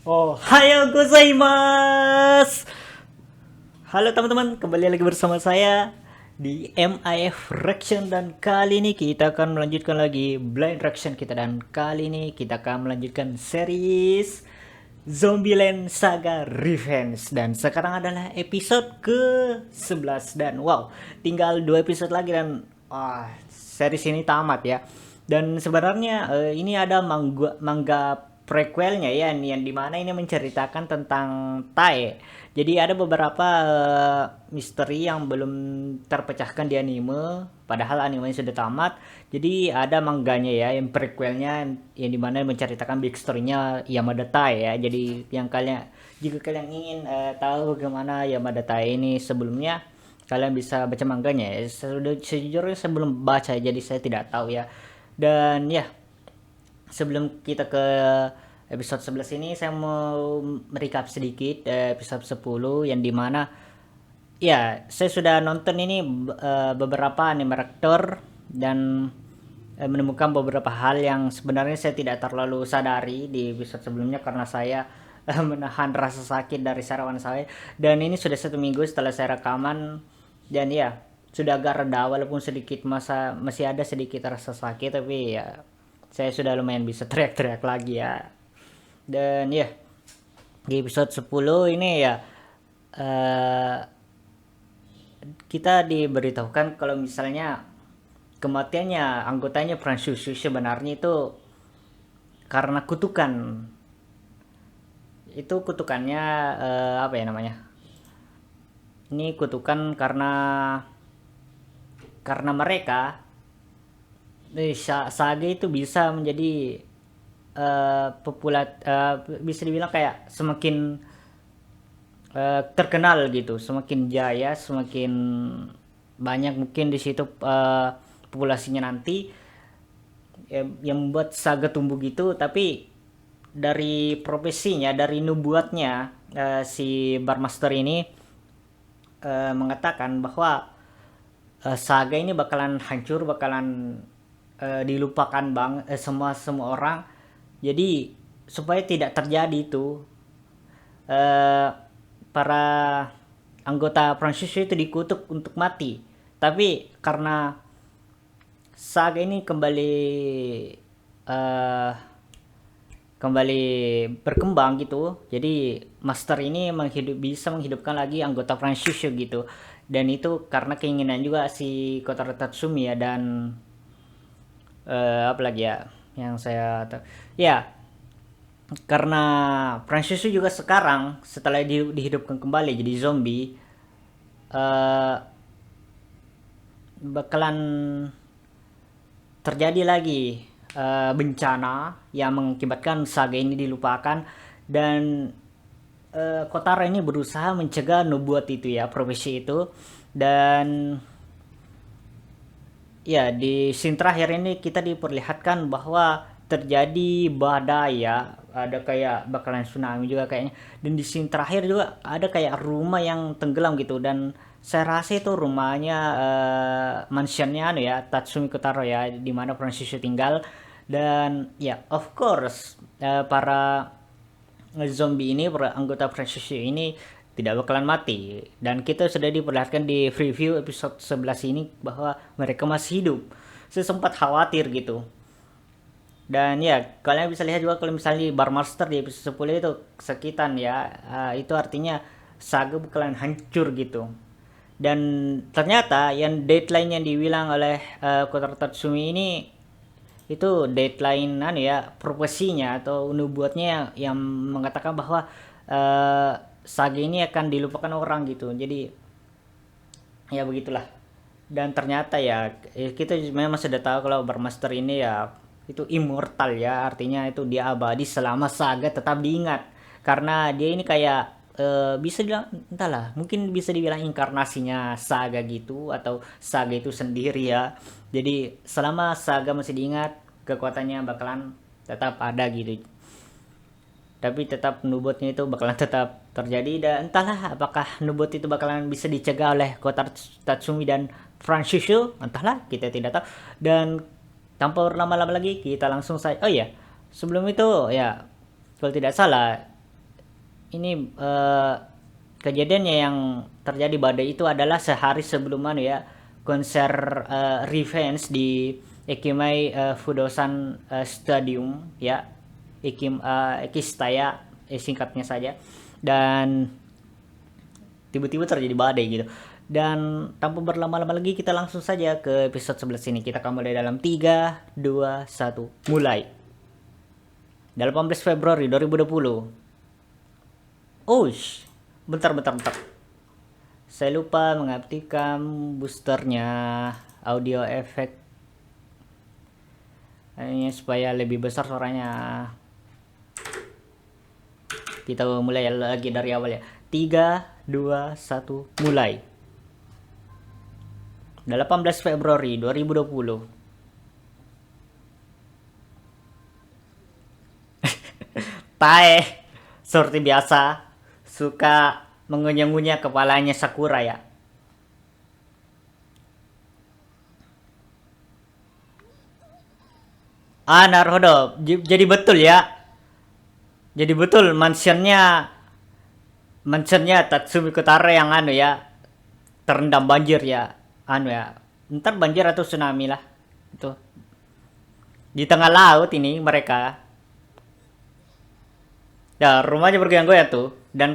Oh, hayo gozaimasu. Halo teman-teman, kembali lagi bersama saya di MIF Reaction dan kali ini kita akan melanjutkan lagi blind reaction kita dan kali ini kita akan melanjutkan series Zombieland Saga Revenge dan sekarang adalah episode ke-11 dan wow, tinggal 2 episode lagi dan series ini tamat ya. Dan sebenarnya ini ada manga prequelnya ya yang dimana ini menceritakan tentang Tae. Jadi ada beberapa misteri yang belum terpecahkan di anime, padahal animenya sudah tamat. Jadi ada mangganya ya yang prequelnya yang dimana menceritakan big story-nya Yamada Tae ya. Jadi yang kalian jika kalian ingin tahu bagaimana Yamada Tae ini sebelumnya, kalian bisa baca mangganya ya. Sejujurnya saya belum baca jadi saya tidak tahu ya. Dan ya, sebelum kita ke episode 11 ini saya mau merecap sedikit episode 10 yang dimana ya saya sudah nonton ini beberapa anime reactor dan menemukan beberapa hal yang sebenarnya saya tidak terlalu sadari di episode sebelumnya karena saya menahan rasa sakit dari sarapan saya, dan ini sudah 1 minggu setelah saya rekaman dan ya sudah agak reda walaupun sedikit masih ada sedikit rasa sakit, tapi ya saya sudah lumayan bisa teriak-teriak lagi ya. Dan ya di episode 10 ini ya kita diberitahukan kalau misalnya kematiannya anggotanya Fransusu sebenarnya itu karena kutukan. Itu kutukannya apa ya namanya? Ini kutukan karena mereka Sage itu bisa menjadi bisa dibilang kayak semakin terkenal gitu, semakin jaya, semakin banyak mungkin di situ populasinya nanti yang membuat Saga tumbuh gitu. Tapi dari profesinya, dari nubuatnya si Barmaster ini mengatakan bahwa Saga ini bakalan hancur, bakalan dilupakan semua orang. Jadi supaya tidak terjadi itu para anggota Prancis itu dikutuk untuk mati. Tapi karena Saga ini kembali berkembang gitu, jadi Master ini bisa menghidupkan lagi anggota Prancis gitu. Dan itu karena keinginan juga si Kotaro Tatsumi ya. Dan apa lagi ya yang saya ya karena Francis juga sekarang setelah dihidupkan kembali jadi zombie, bakalan terjadi lagi bencana yang mengakibatkan Saga ini dilupakan. Dan Kotaro ini berusaha mencegah nubuat itu ya, profesi itu. Dan ya di scene terakhir ini kita diperlihatkan bahwa terjadi badai ya, ada kayak bakalan tsunami juga kayaknya. Dan di scene terakhir juga ada kayak rumah yang tenggelam gitu, dan saya rasa itu rumahnya mansionnya ya Tatsumi Kotaro ya, di mana Francisco tinggal. Dan ya of course para zombie ini, para anggota Francisco ini tidak bakalan mati. Dan kita sudah diperlihatkan di preview episode 11 ini bahwa mereka masih hidup. Saya sempat khawatir gitu. Dan ya kalian bisa lihat juga kalau misalnya Barmaster di episode 10 itu kesakitan ya, itu artinya Saga bakalan hancur gitu. Dan ternyata yang deadline yang dibilang oleh Kotaro Tatsumi ini itu deadline ya profesinya atau nubuatnya yang mengatakan bahwa Saga ini akan dilupakan orang gitu. Jadi ya begitulah. Dan ternyata ya kita memang sudah tahu kalau Barmaster ini ya itu immortal ya, artinya itu dia abadi selama Saga tetap diingat. Karena dia ini kayak bisa dibilang entahlah, mungkin bisa dibilang inkarnasinya Saga gitu atau Saga itu sendiri ya. Jadi selama Saga masih diingat, kekuatannya bakalan tetap ada gitu. Tapi tetap nubuatnya itu bakalan tetap terjadi. Dan entahlah apakah nubuat itu bakalan bisa dicegah oleh Kotaro Tatsumi dan Francisco, entahlah, kita tidak tahu. Dan tanpa berlama-lama lagi kita langsung saja, oh ya sebelum itu ya kalau tidak salah ini kejadiannya yang terjadi badai itu adalah sehari sebelum konser Revenge di Ikimai Fudosan Stadium ya, Ikistaya singkatnya saja. Dan tiba-tiba terjadi badai gitu. Dan tanpa berlama-lama lagi, kita langsung saja ke episode 11 ini. Kita akan mulai dalam 3, 2, 1, mulai. 18 Februari 2020. Oh, bentar. Saya lupa mengaktifkan boosternya, audio efek. Ini supaya lebih besar suaranya. Kita mulai lagi dari awal ya. 3, 2, 1, mulai. 18 Februari 2020. Tae, seperti biasa, suka mengunyah-ngunyah kepalanya Sakura ya. Ah, Naruhodo. Jadi betul ya. Jadi betul mansionnya Tatsumi Kotaro yang terendam banjir ya. Ntar banjir atau tsunami lah. Itu. Di tengah laut ini mereka. Ya, rumahnya bergoyang-goyang tuh, dan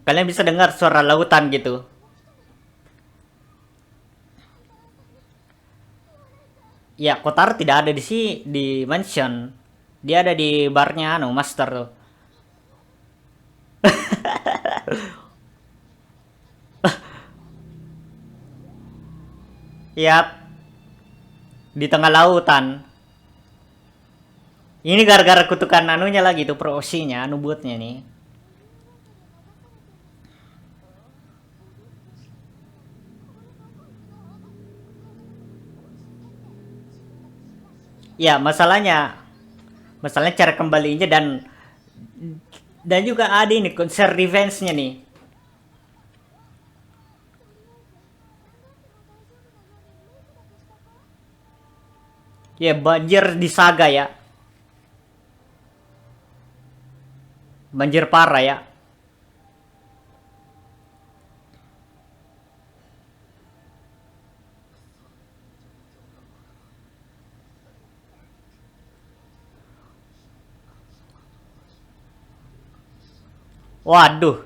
kalian bisa dengar suara lautan gitu. Ya, Kotaro tidak ada di mansion. Dia ada di barnya Master tuh. Yap, di tengah lautan. Ini gara-gara kutukan anunya lagi tuh, pro-nya, buatnya nih. Ya, masalahnya cara kembalinya, dan juga ada ini konser revenge-nya nih. Ya, banjir di Saga ya. Banjir parah ya. Waduh.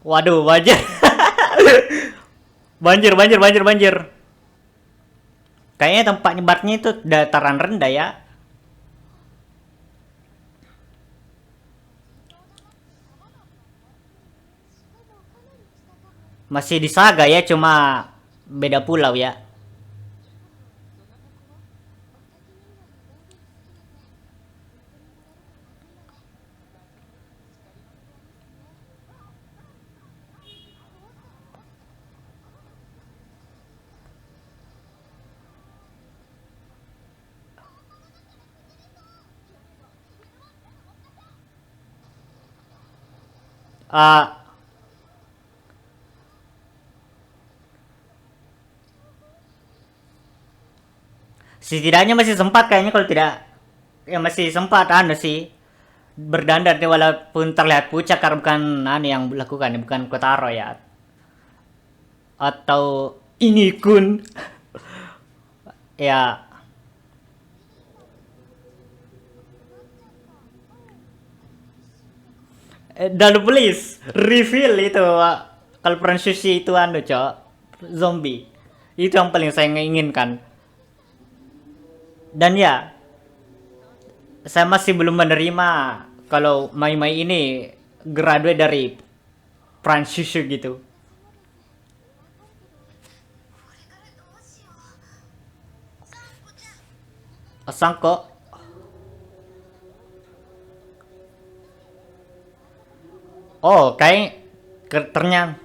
Waduh, banjir. banjir. Kayaknya tempat nyebarnya itu dataran rendah ya. Masih di Saga ya, cuma beda pulau ya. Ah, setidaknya masih sempat kayaknya, kalau tidak ya masih sempat sih berdandar nih, walaupun terlihat pucat karena bukan yang lakukan, bukan Kotaro ya, atau ini kun ya. Dan please reveal itu, kalau peran sushi itu cok, zombie itu yang paling saya inginkan. Dan ya, saya masih belum menerima kalau Mai Mai ini graduate dari peran sushi gitu. Sangko. Oh, kayak ternyata.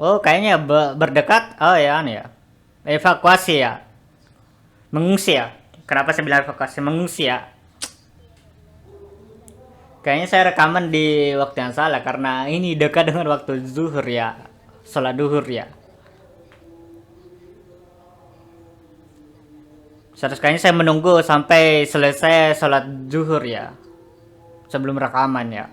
Oh, kayaknya berdekat. Oh ya, anu ya. Evakuasi ya. Mengungsi ya. Kenapa saya bilang evakuasi? Mengungsi ya. Kayaknya saya rekaman di waktu yang salah karena ini dekat dengan waktu zuhur ya. Sholat duhur ya. Seharusnya saya menunggu sampai selesai sholat zuhur ya. Sebelum rekaman ya.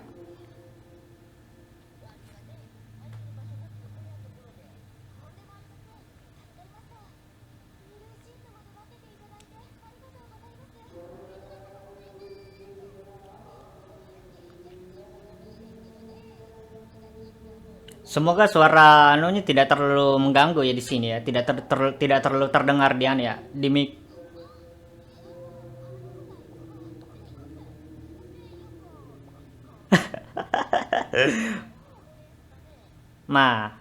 Semoga suara anunya tidak terlalu mengganggu ya di sini ya. Tidak terlalu terdengar di anu ya di mic. Ma.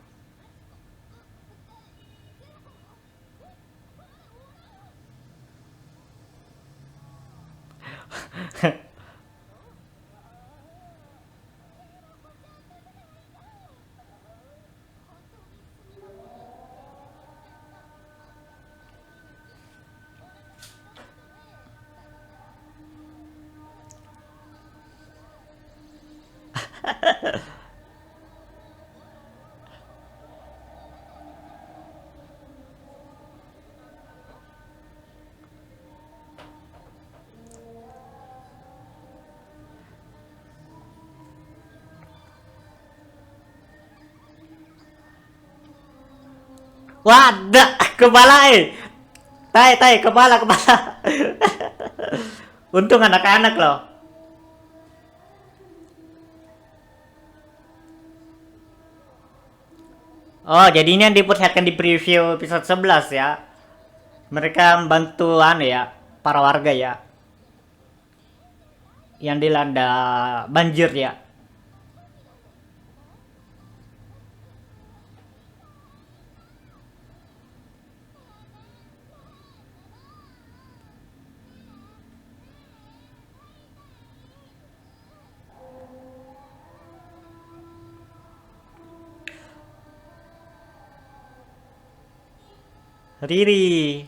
Wadah, kepala Tai, tai, kepala, kepala. Untung anak-anak loh. Oh, jadi ini yang diperlihatkan di preview episode 11 ya. Mereka membantu anu ya, para warga ya. Yang dilanda banjir ya. Riri.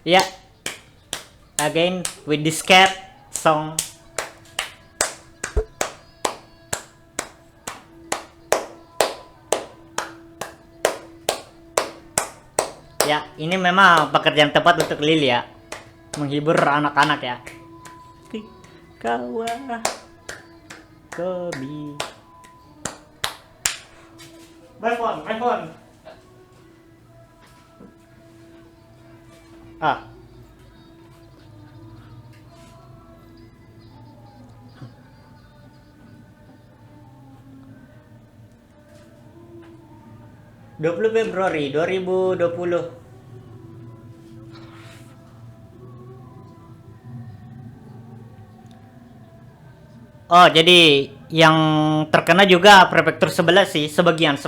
Ya, again with this cat song. Ya, ini memang pekerjaan tepat untuk Lily ya. Menghibur anak-anak ya. Kawah Kobi. My phone, my phone. Ah. Februari 2020. Oh, jadi yang terkena juga prefektur sebelah sih, sebagian.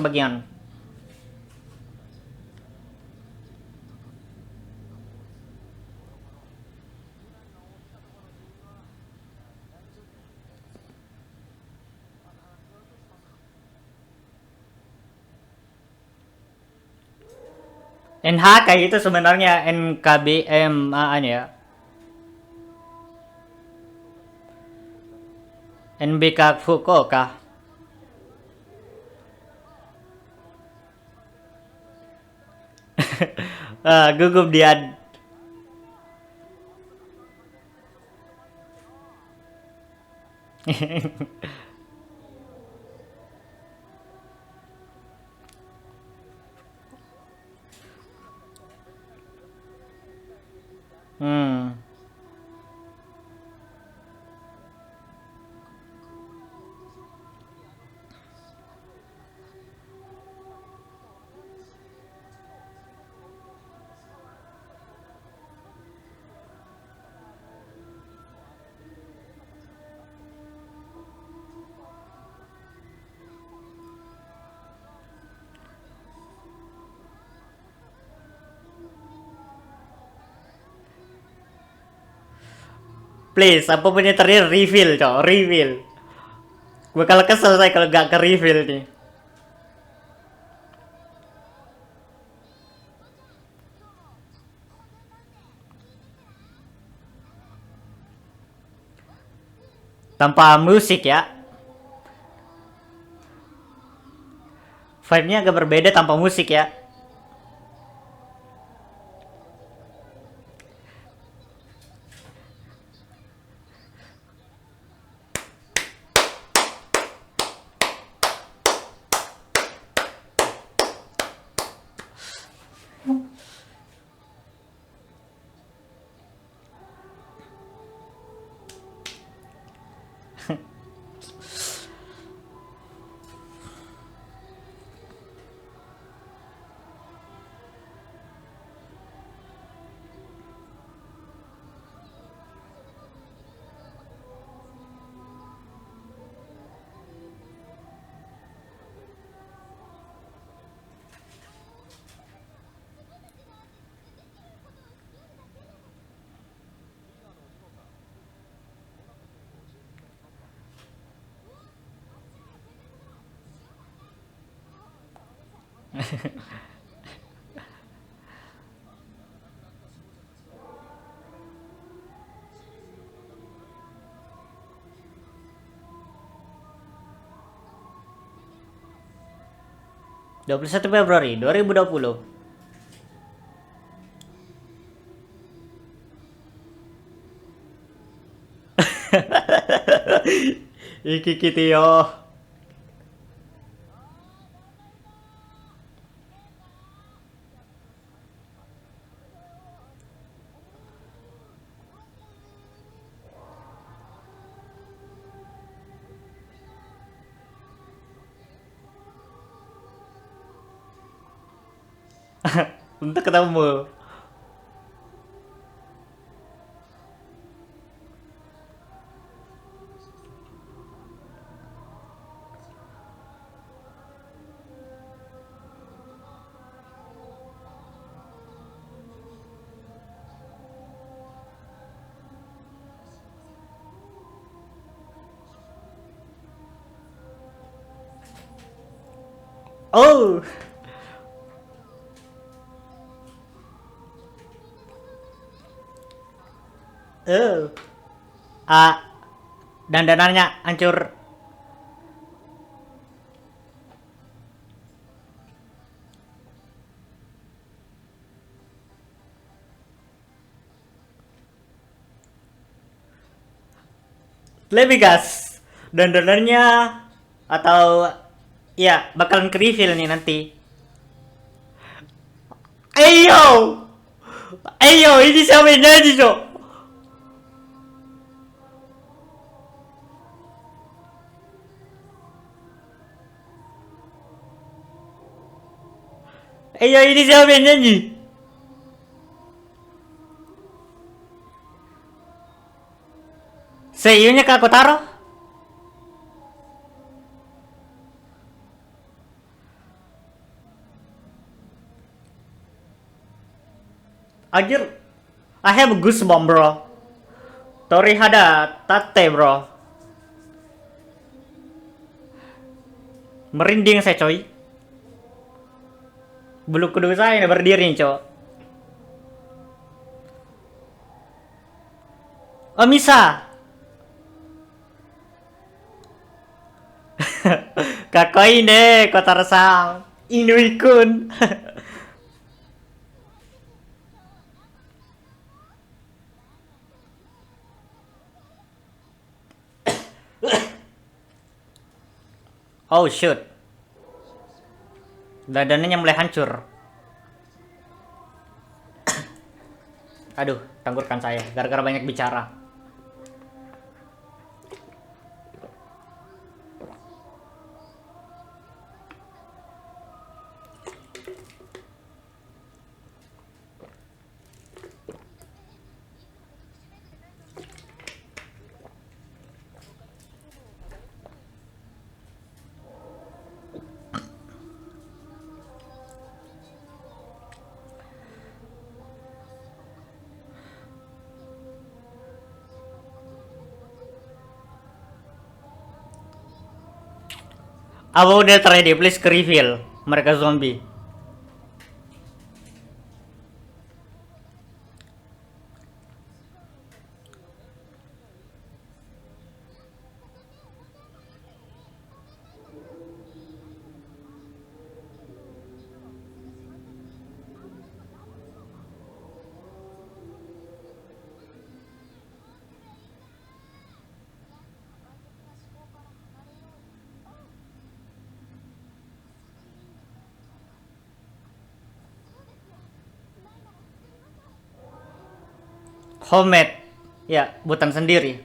NH kayak gitu sebenarnya NKBM ya. NBK Fukuoka. Gugup dia. Hmm. Please, apapun yang terjadi reveal, cok, reveal. Bakal kesel saya kalau gak ke reveal nih. Tanpa musik ya. Vibe-nya agak berbeda tanpa musik ya. Dua puluh satu Februari 2020. Iki gitu yo. Untuk ketemu. Oh. Oh. Ah, dandanannya hancur. Lebih gas. Dandanannya atau ya bakalan ke reveal nih nanti. Ayo. Ayo, ini siapa yang nyanyi, Cok? Ayo, ini siapa yang nyanyi? Seiyunya Kak Kotaro? Anjir, I have a goosebump, bro. Torihada Tate, bro. Merinding saya, coy. Bulu kuduk saya udah berdiri, cok. Oh, Misa. Kakoi ne, Kotaro-san. Inui-kun. Oh, shoot. Dadanya mulai hancur. Aduh, tenggorokan saya gara-gara banyak bicara. Apa udah ready? Please ke reveal. Mereka zombie. Homemade. Ya, buatan sendiri.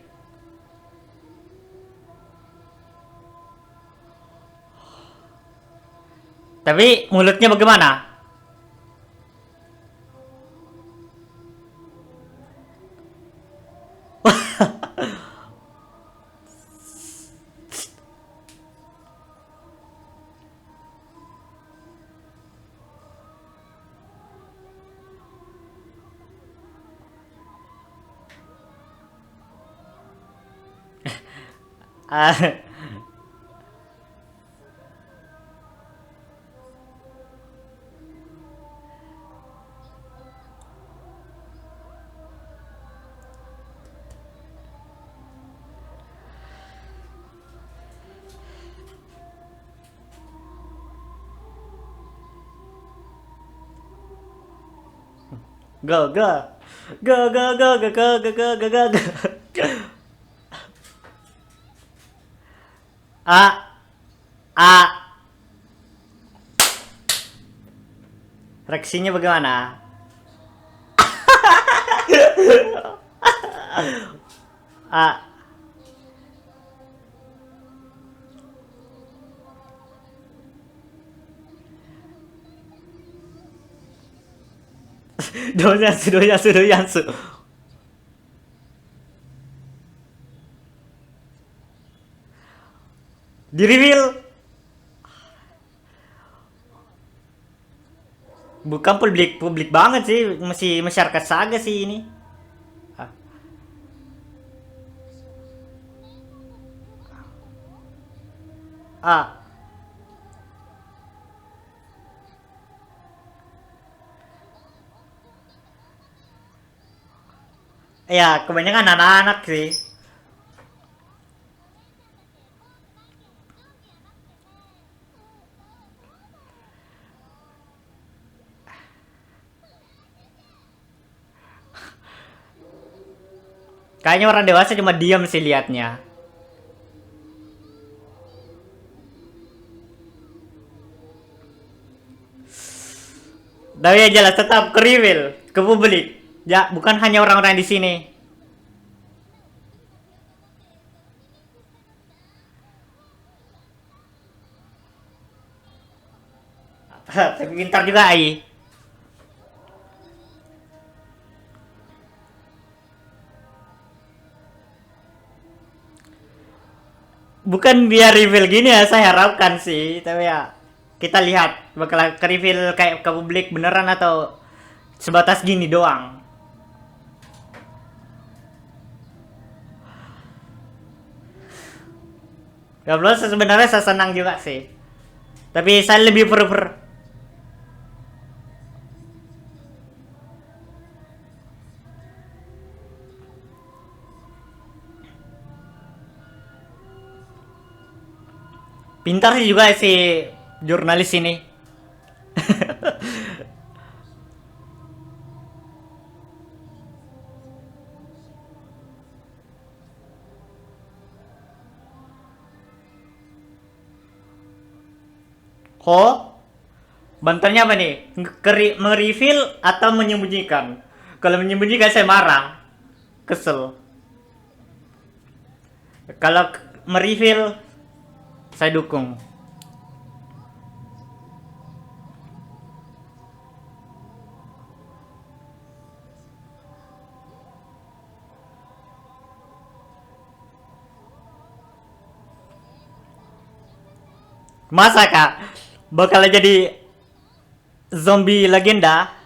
Tapi mulutnya bagaimana? Ah, go go. Go go go go go go go go go go. Ah, ah. Reaksinya bagaimana? Ah, doyansu, doyansu, doyansu. Di reveal. Bukan publik publik banget sih, masih masyarakat saga sih ini. Ah, ah. Ya, kebanyakan anak-anak sih. Kayaknya orang dewasa cuma diam sih liatnya. Tapi ya jelas tetap ke reveal, ke publik. Ya, bukan hanya orang-orang di sini. Tapi pintar juga Ai. Bukan dia reveal gini ya, saya harapkan sih. Tapi ya, kita lihat bakal ke reveal kayak ke publik beneran atau sebatas gini doang. Gablos sebenarnya saya senang juga sih. Tapi saya lebih prefer pintar sih juga si jurnalis ini. Ho, bantalnya apa nih? Mereveal atau menyembunyikan? Kalau menyembunyikan saya marah, kesel. Kalau mereveal saya dukung. Masa kak bakal jadi zombie legenda?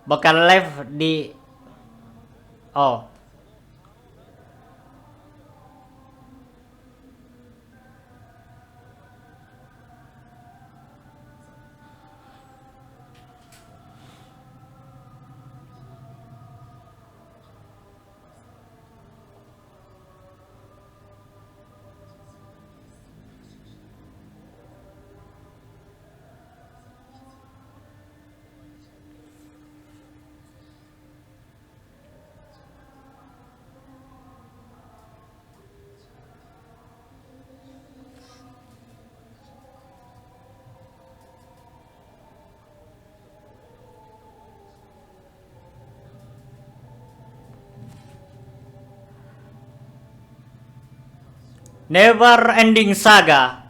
Bakal live di Oh. Never ending saga.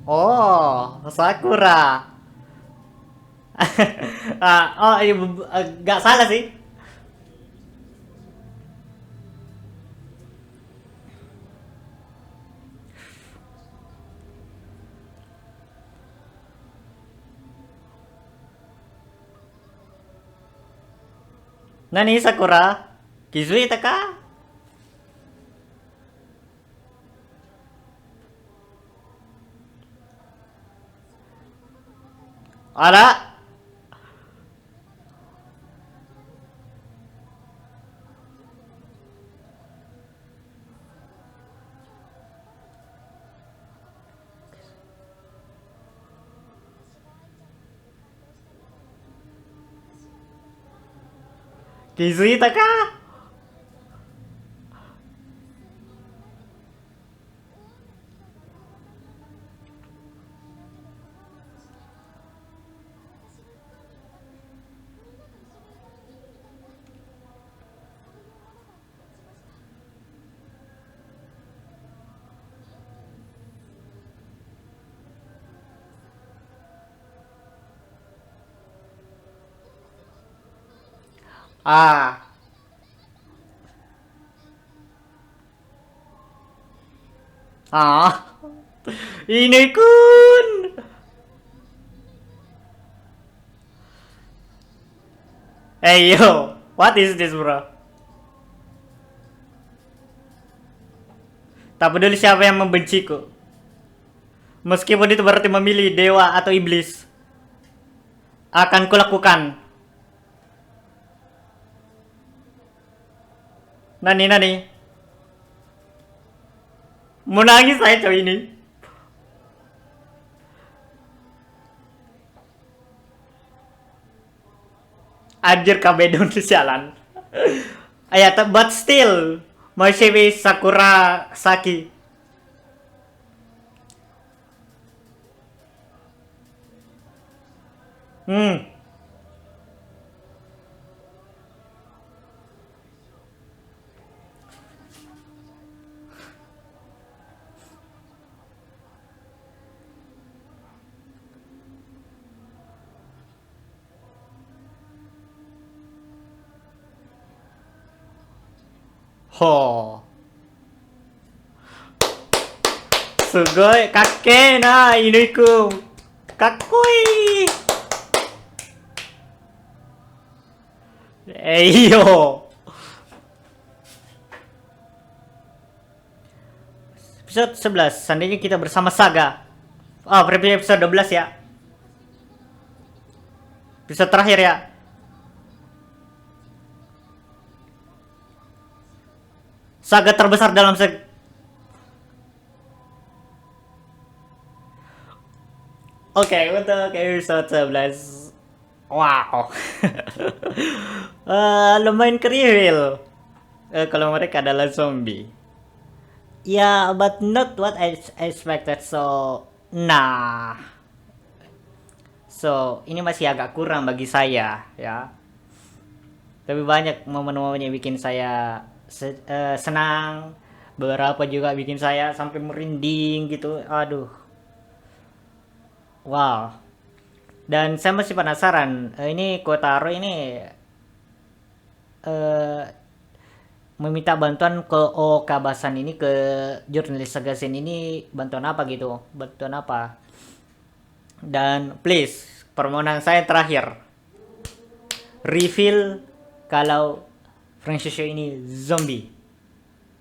Oh, Sakura. Oh, iya, nggak salah sih. Nani Sakura? Kizui ka? Ada? Kizui ka? Ah. Ah. Ini kun. Hey yo, what is this bro? Tak peduli siapa yang membenciku. Meskipun itu berarti memilih dewa atau iblis. Akan kulakukan. Nani nani. Mau nangis saya cowok ini. Anjir kabedon sialan. Ayah, but still masih Sakura Saki. Hmm. Ho. Sugoi kakke na Inui-kun. Kakkoi. Yo. Episode 11, seandainya kita bersama Saga. Ah, preview episode 12 ya. Episode terakhir ya. Saga terbesar dalam Oke, untuk episode 11. Wow. Lumayan kriwil. Kalau mereka adalah zombie. Ya, but not what I expected. So, nah. So, ini masih agak kurang bagi saya, ya. Tapi banyak momen-momen yang bikin saya senang. Beberapa juga bikin saya sampai merinding gitu. Aduh. Wow. Dan saya masih penasaran. Ini Kotaro ini meminta bantuan ke Okabasan ini, ke jurnalis Sagasen ini, bantuan apa gitu, bantuan apa. Dan please, permohonan saya terakhir, reveal kalau Francesco ini zombie.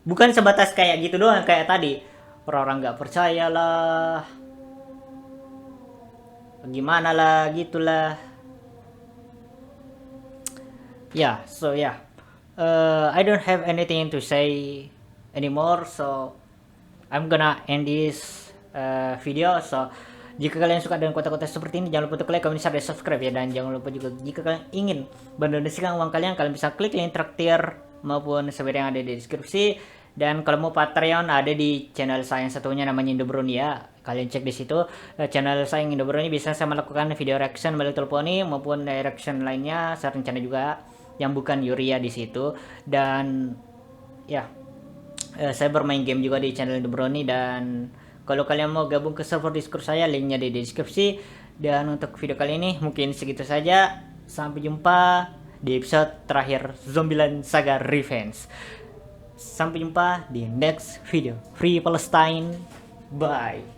Bukan sebatas kayak gitu doang, kayak tadi orang-orang nggak percaya lah, gimana lah gitulah. Yeah, so yeah, I don't have anything to say anymore, so I'm gonna end this video. So jika kalian suka dengan konten-konten seperti ini, jangan lupa untuk like, comment, share, dan subscribe ya. Dan jangan lupa juga jika kalian ingin mendonasikan uang kalian bisa klik link traktir maupun sebenarnya yang ada di deskripsi. Dan kalau mau Patreon ada di channel saya yang satunya namanya Indobroni ya. Kalian cek di situ. Channel saya yang Indobroni bisa saya melakukan video reaction melalui teleponi maupun reaction lainnya. Saya rencana juga yang bukan Yuria di situ. Dan ya, saya bermain game juga di channel Indobroni. Dan kalau kalian mau gabung ke server Discord saya, linknya di deskripsi. Dan untuk video kali ini mungkin segitu saja. Sampai jumpa di episode terakhir Zombieland Saga Revenge. Sampai jumpa di next video. Free Palestine. Bye.